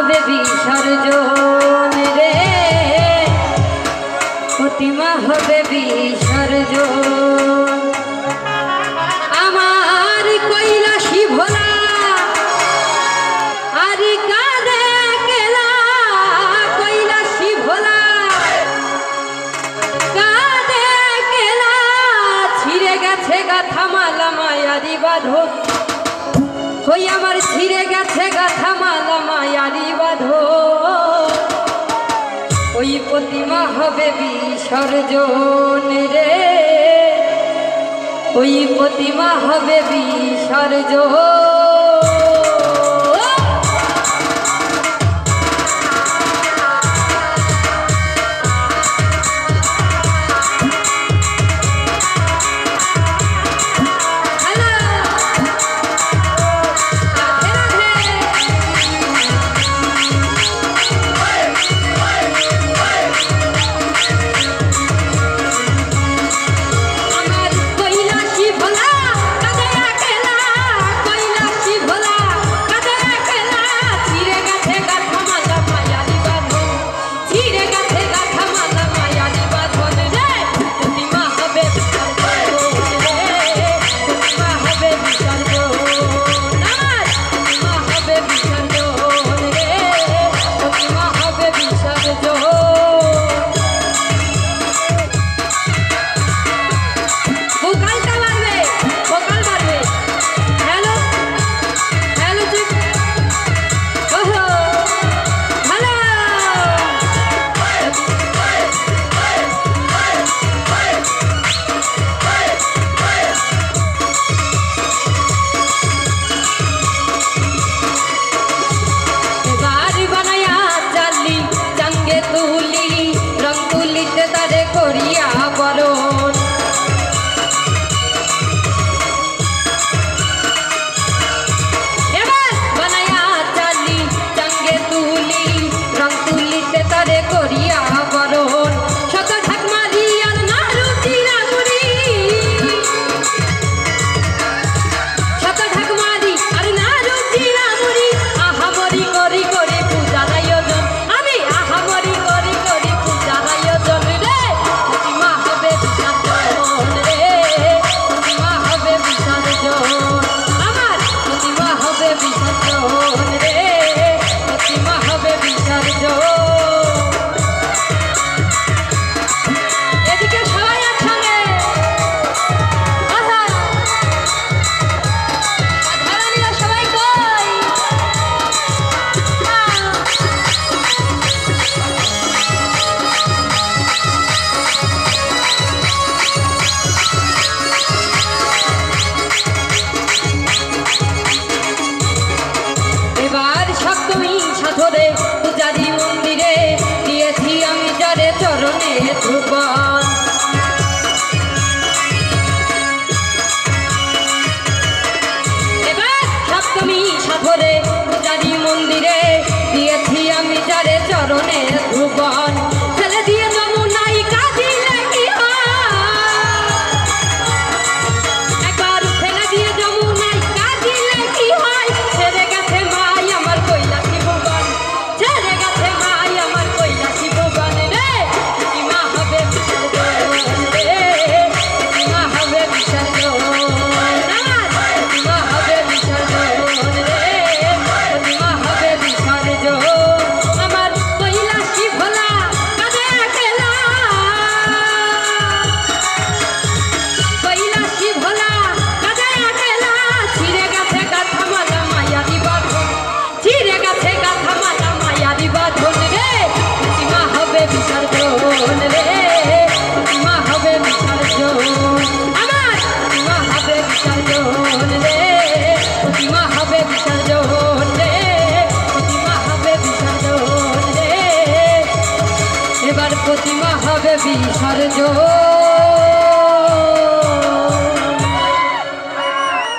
হবে বিসর্জন রে, প্রতিমা হবে বিসর্জন। আমার কৈলাসী ভোলা আর কাঁদে কেলা, কৈলাসী ভোলা কাঁদে কেলা, ছিঁড়ে গেছে গাথা মালা মায়ারি বাঁধন, ওই আমার ছিঁড়ে গেছে গাথা মালা মায়ারি বাঁধন। ওই প্রতিমা হবে বিসর্জন রে, ওই প্রতিমা হবে বিসর্জন। পূজারি মন্দিরে দিয়েছি আমি যারে চরণে ধ্রুবন, এবার সপ্তমী সাধরে পূজারি মন্দিরে দিয়েছি আমি যারে চরণে ধ্রুবন। ফেলে দিয়ে যমুনাই কাঁদিলে কি হয়, একবার ফেলে দিয়ে যমুনাই কাঁদিলে কি হয়, ছেড়ে গেছে মাই আমার কৈলাসী ভুবন, ছেড়ে গেছে মাই আমার কৈলাসী ভুবন রে, প্রতিমা হবে বিসর্জন রে, প্রতিমা হবে বিসর্জন, প্রতিমা হবে বিসর্জন রে, প্রতিমা হবে বিসর্জন। আমার কৈলাসী ভোলা কাঁদে কেলা, কৈলাসী ভোলা কাঁদে কেলা, ছিঁড়ে গেছে গাথা মালা মায়ারি বাঁধন, ছিঁড়ে গেছে গাথা মালা মায়ারি বাঁধন রে, প্রতিমা হবে বিসর্জন রে, প্রতিমা হবে বিসর্জন। আমার প্রতিমা হবে বিসর্জন রে, প্রতিমা হবে বিসর্জন রে, প্রতিমা হবে বিসর্জন রে, এবার প্রতিমা হবে বিসর্জন।